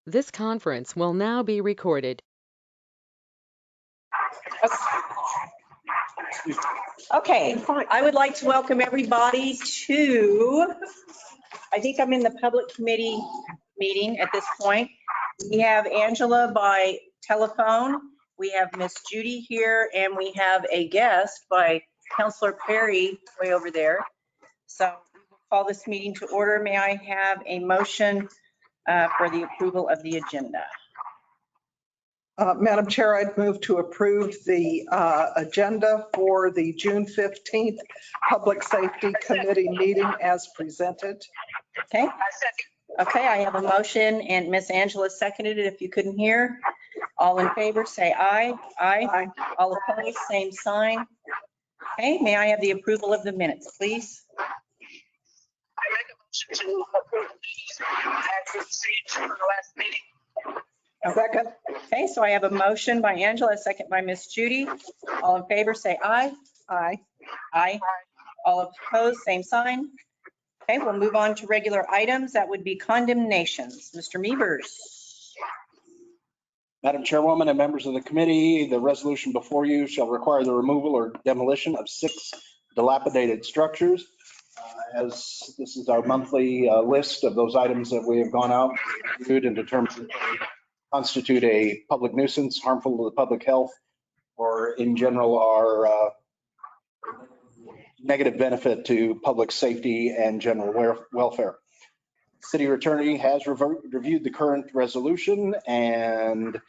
This conference will now be recorded. Okay, I would like to welcome everybody to, I think I'm in the public committee meeting at this point. We have Angela by telephone, we have Miss Judy here, and we have a guest by Councilor Perry way over there. So we will call this meeting to order. May I have a motion for the approval of the agenda? Madam Chair, I'd move to approve the agenda for the June 15th Public Safety Committee meeting as presented. Okay. Okay, I have a motion and Miss Angela seconded it. If you couldn't hear, all in favor, say aye. Aye. All opposed, same sign. Okay, may I have the approval of the minutes, please? I make a motion to approve the meetings as received from the last meeting. Second. Okay, so I have a motion by Angela, a second by Miss Judy. All in favor, say aye. Aye. Aye. All opposed, same sign. Okay, we'll move on to regular items. That would be condemnations. Mr. Meavers. Madam Chairwoman and members of the committee, the resolution before you shall require the removal or demolition of 6 dilapidated structures. As this is our monthly list of those items that we have gone out, reviewed, and determined to constitute a public nuisance, harmful to the public health, or in general are negative benefit to public safety and general welfare. City attorney has reviewed the current resolution and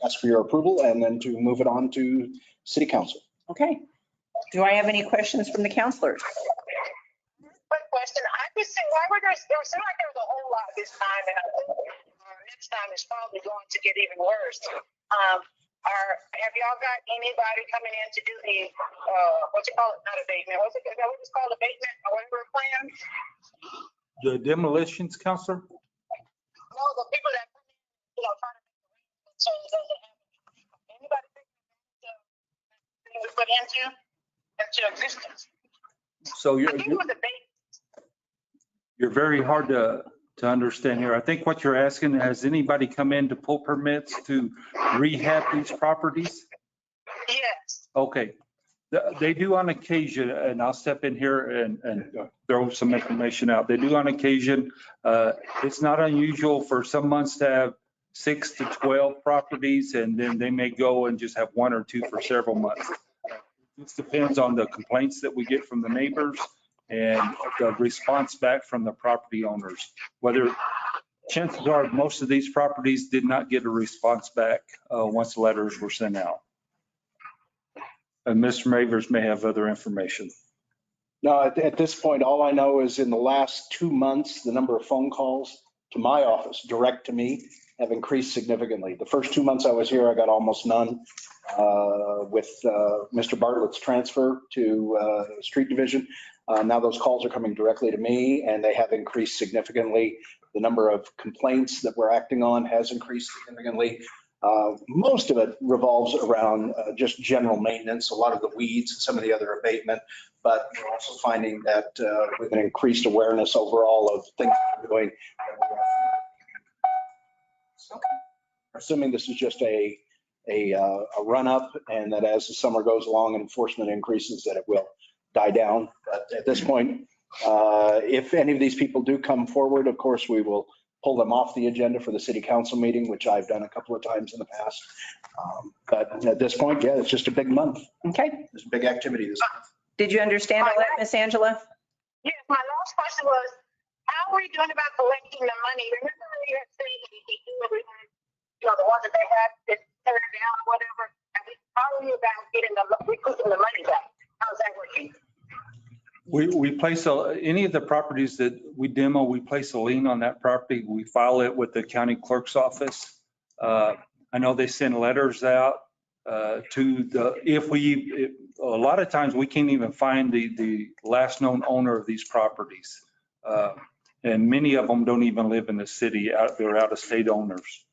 ask for your approval and then to move it on to city council. Okay. Do I have any questions from the councilors? Quick question. I just said, why were there seemed like there was a whole lot this time, and I think next time is probably going to get even worse. Have y'all got anybody coming in to do the, what you call it, not abatement, what's it, is that what it's called, abatement or whatever plan? The demolitions, Counselor? No, the people that, try to make the arrangements so it doesn't happen. Anybody think we put into existence? So I think it was abatement. you're very hard to understand here. I think what you're asking, has anybody come in to pull permits to rehab these properties? Yes. Okay. They do on occasion, and I'll step in here and throw some information out. They do on occasion. It's not unusual for some months to have 6 to 12 properties, and then they may go and just have 1 or 2 for several months. This depends on the complaints that we get from the neighbors and the response back from the property owners. Whether chances are most of these properties did not get a response back once the letters were sent out. And Mr. Mavers may have other information. No, at this point, all I know is in the last 2 months, the number of phone calls to my office, direct to me, have increased significantly. The first 2 months I was here, I got almost none. With Mr. Bartlett's transfer to street division, now those calls are coming directly to me, and they have increased significantly. The number of complaints that we're acting on has increased significantly. Most of it revolves around just general maintenance, a lot of the weeds and some of the other abatement, but we're also finding that with an increased awareness overall of things we're doing. Assuming this is just a run up, and that as the summer goes along and enforcement increases, that it will die down. But at this point, if any of these people do come forward, of course, we will pull them off the agenda for the city council meeting, which I've done a couple of times in the past. But at this point, yeah, it's just a big month. Okay. There's a big activity this month. Did you understand all that, Miss Angela? Yes, my last question was, how are we doing about collecting the money? Remember you had said that you do everything, the ones that they had to tear down or whatever. How are you about getting recouping the money back? How's that working? We place any of the properties that we demo, we place a lien on that property. We file it with the county clerk's office. I know they send letters out to a lot of times we can't even find the last known owner of these properties. And many of them don't even live in the city. They're out of state owners,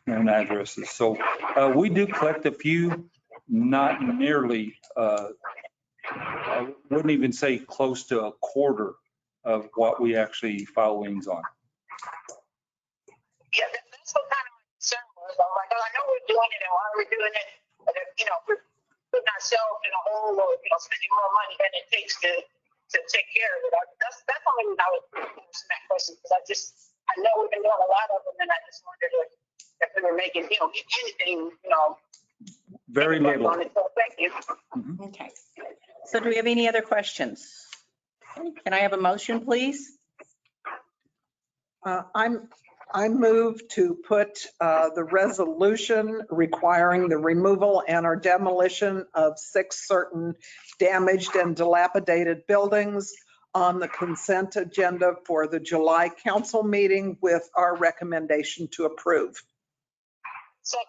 known addresses. So we do collect a few, not nearly, I wouldn't even say close to a quarter of what we actually file liens on. So I'm like, oh, I know we're doing it and why we're doing it. But if, you know, we're putting ourselves in a hole or, you know, spending more money than it takes to take care of it. That's only when I was asking that question because I know we've been doing a lot of them and I just wondered if we were making, you know, anything, you know. Very little. On it. So thank you. Okay. So do we have any other questions? Can I have a motion, please? I move to put the resolution requiring the removal and or demolition of 6 certain damaged and dilapidated buildings on the consent agenda for the July council meeting with our recommendation to approve. Second.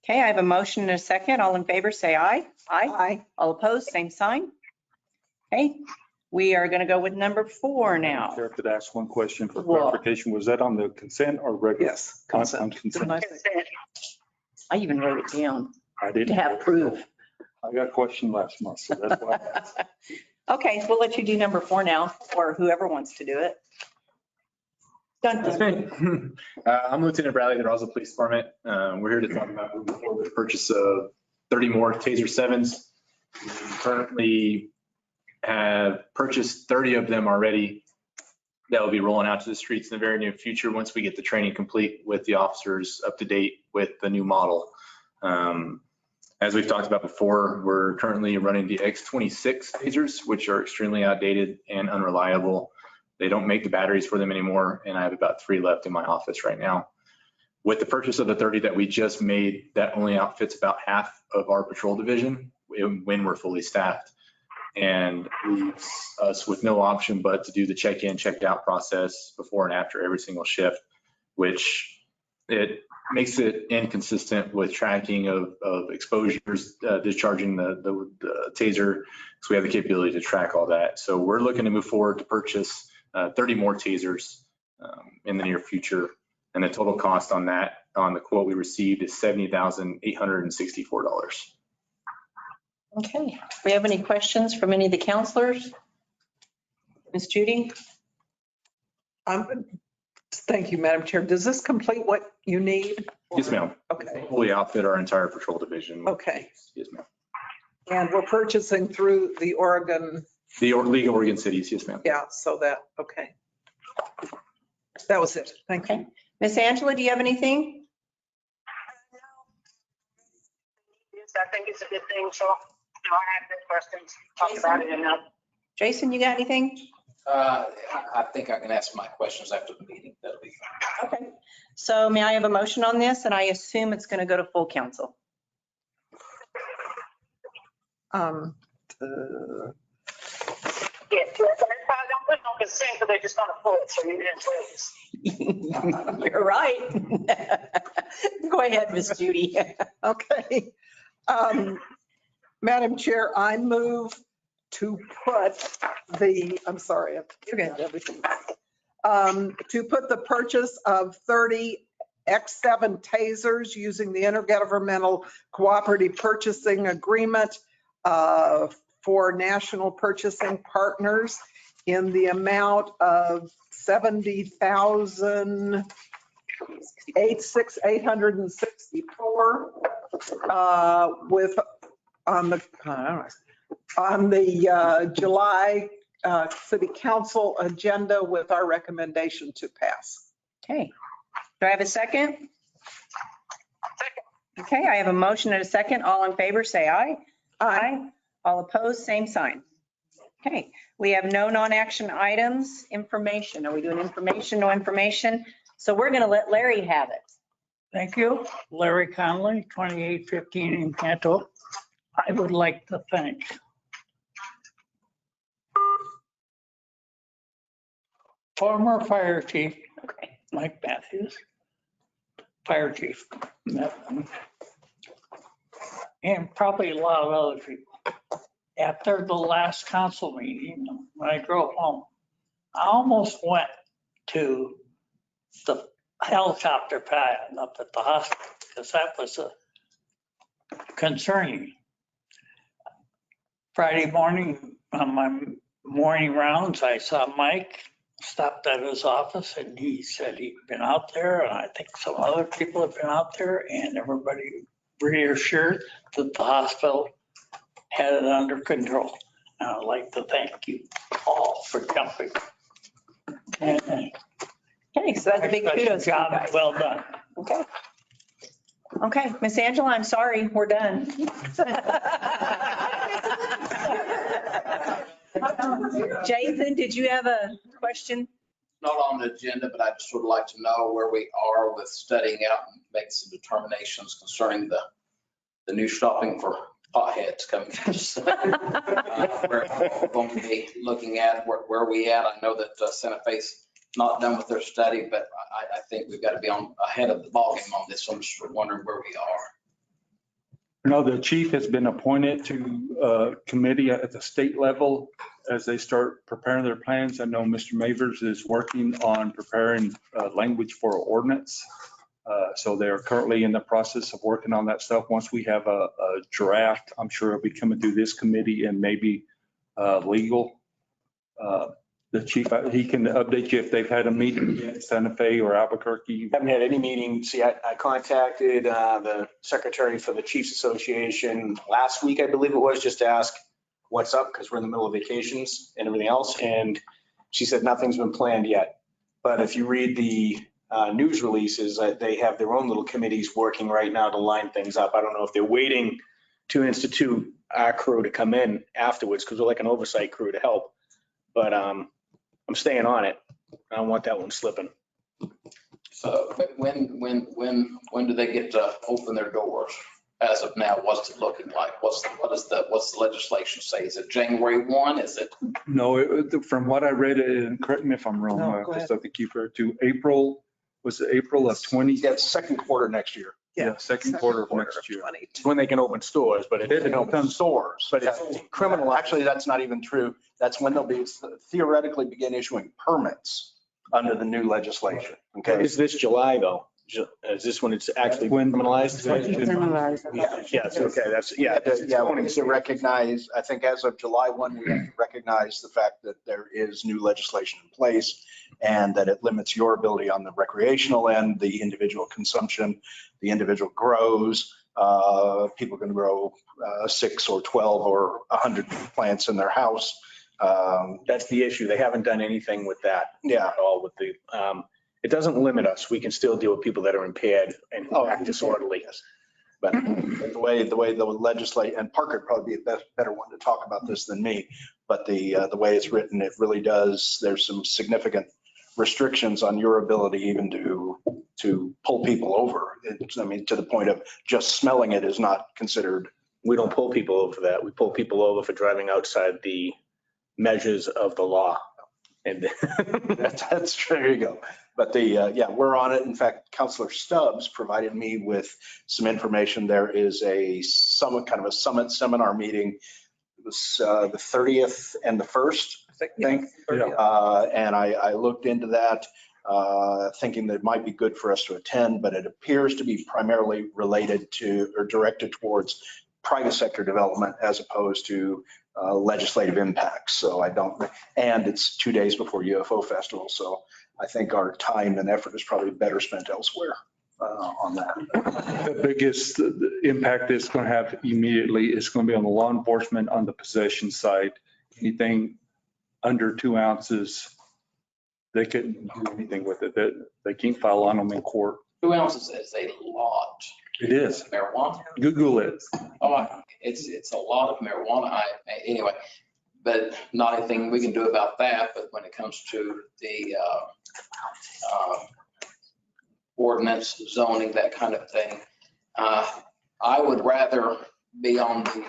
Okay, I have a motion and a second. All in favor, say aye. Aye. Aye. All opposed, same sign. Okay, we are going to go with number 4 now. Chair, could I ask one question for Well- clarification? Was that on the consent or regular? Yes. On Consent. consent. Didn't I say- Consent. I even wrote it down I didn't. to have proof. I got a question last month, so that's why. Okay, we'll let you do number 4 now, or whoever wants to do it. Dun, That's dun. me. I'm Lieutenant Bradley, the Roswell Police Department. We're here to talk about moving forward with the purchase of 30 more Taser 7s. We currently have purchased 30 of them already. That will be rolling out to the streets in the very near future once we get the training complete with the officers up to date with the new model. As we've talked about before, we're currently running the X26 Tasers, which are extremely outdated and unreliable. They don't make the batteries for them anymore, and I have about 3 left in my office right now. With the purchase of the 30 that we just made, that only outfits about half of our patrol division when we're fully staffed, and leaves us with no option but to do the check-in, check-out process before and after every single shift, which it makes it inconsistent with tracking of exposures, discharging the taser. So we have the capability to track all that. So we're looking to move forward to purchase 30 more tasers in the near future. And the total cost on that, on the quote we received, is $70,864. Okay, do we have any questions from any of the counselors? Ms. Judy? Thank you, Madam Chair. Does this complete what you need? Yes, ma'am. Okay, Fully outfit our entire patrol division. okay. Yes, ma'am. And we're purchasing through the Oregon, The League of Oregon Cities, yes, ma'am. yeah, so that, okay. That was it. Thank you. Okay. Miss Angela, do you have anything? Yes, I think it's a good thing. So, you know, I have good questions. Talk about it enough. Jason, you got anything? I think I can ask my questions after the meeting. That'll be fine. Okay. So may I have a motion on this? And I assume it's going to go to full council. Yeah, so don't put it on consent because they're just gonna pull it, so you didn't please. You're right. Go ahead, Miss Judy. Okay. Madam Chair, I move to put the, I'm sorry, I've forgotten everything. To put the purchase of 30 X7 tasers using the Intergovernmental Cooperative Purchasing Agreement for national purchasing partners in the amount of $70,864 with on the July City Council agenda with our recommendation to pass. Okay. Do I have a second? Okay, I have a motion and a second. All in favor, say aye. Aye. All opposed, same sign. Okay, we have no non-action items. Information. Are we doing information? No information. So we're going to let Larry have it. Thank you. Larry Conley, 2815 Encanto. I would like to thank former fire chief Mike Matthews, fire chief, and probably a lot of other people. After the last council meeting, when I drove home, I almost went to the helicopter pad up at the hospital because that was concerning. Friday morning on my morning rounds, I saw Mike stopped at his office and he said he'd been out there, and I think some other people have been out there, and everybody reassured that the hospital had it under control. And I'd like to thank you all for jumping. And Okay, so that's a big kudos to you job guys. well done. Okay. Okay, Miss Angela, I'm sorry, we're done. Jason, did you have a question? Not on the agenda, but I just would like to know where we are with studying out and making some determinations concerning the new shopping for potheads coming. We're going to be looking at where we at. I know that Santa Fe's not done with their study, but I think we've got to be ahead of the ballgame on this. So I'm just wondering where we are. No, the chief has been appointed to a committee at the state level as they start preparing their plans. I know Mr. Mavers is working on preparing language for ordinance. So they're currently in the process of working on that stuff. Once we have a draft, I'm sure it'll be coming through this committee and maybe legal. The chief, he can update you if they've had a meeting in Santa Fe or Albuquerque. Haven't had any meeting. See, I contacted the secretary for the Chiefs Association last week, I believe it was, just to ask what's up because we're in the middle of vacations and everything else. And she said nothing's been planned yet. But if you read the news releases, they have their own little committees working right now to line things up. I don't know if they're waiting to institute our crew to come in afterwards because we're like an oversight crew to help. But I'm staying on it. I don't want that one slipping. So when do they get to open their doors? As of now, what's it looking like? What's the legislation say? Is it January 1? Is it? No, from what I read, and correct me if I'm wrong, No, go ahead. just have to keep her to April, was it April of 20? Yeah, it's second quarter next year. Yeah, second quarter of next year. It's when they can open stores, but it They isn't can open. open stores, but it's criminal. Actually, that's not even true. That's when they'll be theoretically begin issuing permits under the new legislation. Okay. Is this July though? Is this when it's actually criminalized? Yes, okay, that's, yeah. Yeah, we need to recognize, I think as of July 1, we have to recognize the fact that there is new legislation in place and that it limits your ability on the recreational end, the individual consumption, the individual grows. People can grow 6 or 12 or 100 plants in their house. That's the issue. They haven't done anything with that. Yeah. At all with the, it doesn't limit us. We can still deal with people that are impaired and act disorderly. But the way the legislate, and Parker would probably be a better one to talk about this than me, but the way it's written, it really does, there's some significant restrictions on your ability even to pull people over. I mean, to the point of just smelling it is not considered. We don't pull people over for that. We pull people over for driving outside the measures of the law. And That's true. There you go. But yeah, we're on it. In fact, Counselor Stubbs provided me with some information. There is a summit, kind of a summit seminar meeting. It was the 30th and the 1st, I think. And I looked into that, thinking that it might be good for us to attend, but it appears to be primarily related to or directed towards private sector development as opposed to legislative impacts. So I don't, and it's 2 days before UFO Festival. So I think our time and effort is probably better spent elsewhere on that. The biggest impact it's going to have immediately is going to be on the law enforcement on the possession side. Anything under 2 ounces, they couldn't do anything with it. They can't file on them in court. 2 ounces is a lot. It is. Marijuana. Google it. Oh, it's a lot of marijuana. Anyway, but not anything we can do about that. But when it comes to the ordinance, zoning, that kind of thing, I would rather be on the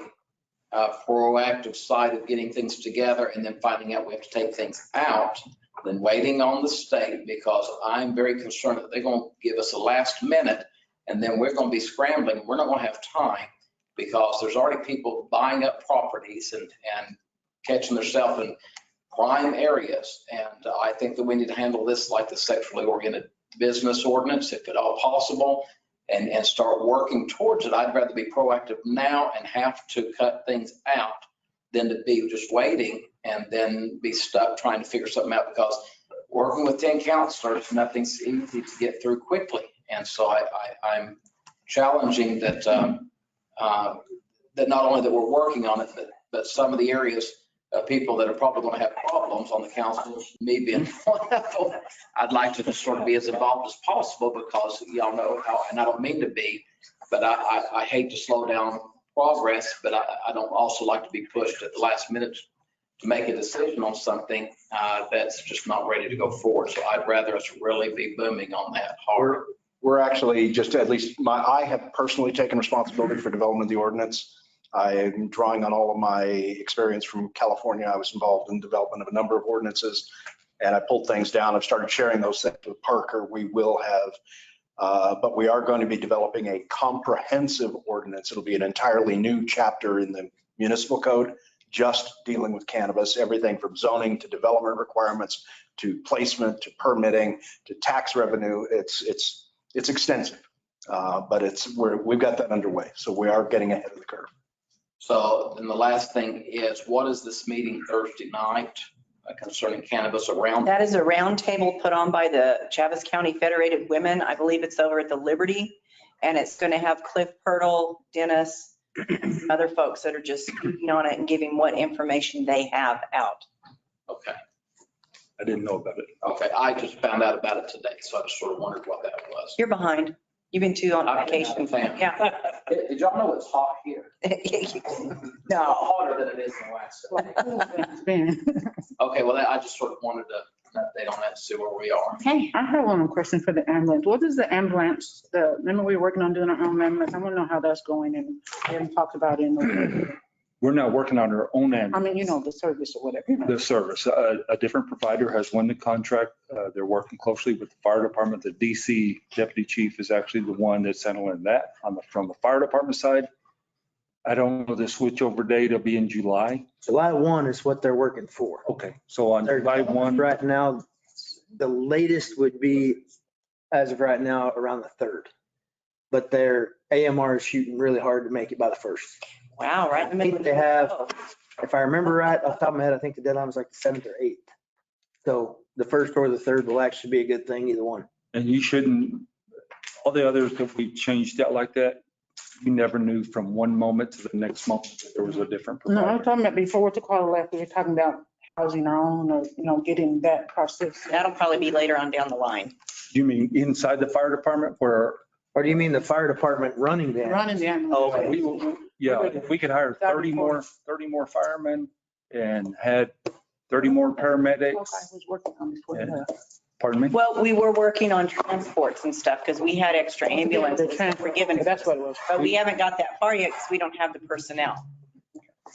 proactive side of getting things together and then finding out we have to take things out than waiting on the state, because I'm very concerned that they're going to give us a last minute and then we're going to be scrambling. We're not going to have time because there's already people buying up properties and catching themselves in prime areas. And I think that we need to handle this like the sexually oriented business ordinance, if at all possible, and start working towards it. I'd rather be proactive now and have to cut things out than to be just waiting and then be stuck trying to figure something out, because working with 10 counselors, nothing's easy to get through quickly. And so I'm challenging that, that not only that we're working on it, but some of the areas, people that are probably going to have problems on the council, me being one of them, I'd like to just sort of be as involved as possible because y'all know how, and I don't mean to be, but I hate to slow down progress, but I don't also like to be pushed at the last minute to make a decision on something that's just not ready to go forward. So I'd rather us really be booming on that hard. We're actually just, at least I have personally taken responsibility for development of the ordinance. I am drawing on all of my experience from California. I was involved in development of a number of ordinances and I pulled things down. I've started sharing those things with Parker. We will have, but we are going to be developing a comprehensive ordinance. It'll be an entirely new chapter in the municipal code, just dealing with cannabis, everything from zoning to development requirements, to placement, to permitting, to tax revenue. It's extensive, but we've got that underway. So we are getting ahead of the curve. So then the last thing is, what is this meeting Thursday night concerning cannabis around? That is a roundtable put on by the Chaves County Federated Women. I believe it's over at the Liberty. And it's going to have Cliff Pirtle, Dennis, and some other folks that are just speaking on it and giving what information they have out. Okay. I didn't know about it. Okay. I just found out about it today. So I just sort of wondered what that was. You're behind. You've been too on vacation. Yeah. Did y'all know it's hot here? It's No. hotter than it is in Alaska. Okay, well, I just sort of wanted to update on that and see where we are. Hey, I have one more question for the ambulance. What is the ambulance, remember we were working on doing our own ambulance? I want to know how that's going and we haven't talked about it. We're not working on our own end. I mean, the service or whatever. The service, a different provider has won the contract. They're working closely with the fire department. The DC deputy chief is actually the one that's handling that from the fire department side. I don't know the switchover date. It'll be in July. July 1 is what they're working for. Okay, so on July 1. Right now, the latest would be, as of right now, around the 3rd. But their AMR is shooting really hard to make it by the 1st. Wow, right in the middle. They have, if I remember right, off the top of my head, I think the deadline was like the 7th or 8th. So the 1st or the 3rd will actually be a good thing, either one. And you shouldn't, all the others that we changed out like that, you never knew from one moment to the next moment that there was a different No, provider. I'm talking about before the call left, we were talking about housing our own or, getting that process. That'll probably be later on down the line. You mean inside the fire department where? Or do you mean the fire department running that? Running the ambulance. Oh, Yeah, if we could hire 30 more firemen and had 30 more paramedics. I was working on before you left. Pardon me? Well, we were working on transports and stuff because we had extra ambulances that were given. That's what it was. But we haven't got that far yet because we don't have the personnel.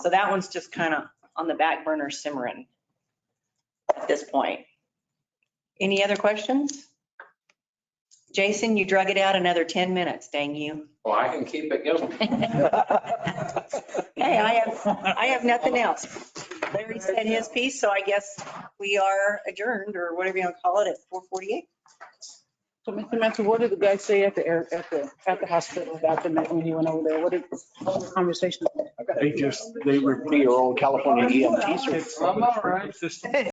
So that one's just kind of on the back burner simmering at this point. Any other questions? Jason, you drug it out another 10 minutes, dang you. Well, I can keep it going. Hey, I have nothing else. Larry said his piece, so I guess we are adjourned or whatever you want to call it at 4:48. So Mr. Mentor, what did the guy say at the hospital after when he went over there? What was the conversation? They repeat your old California EMT. I'm all right.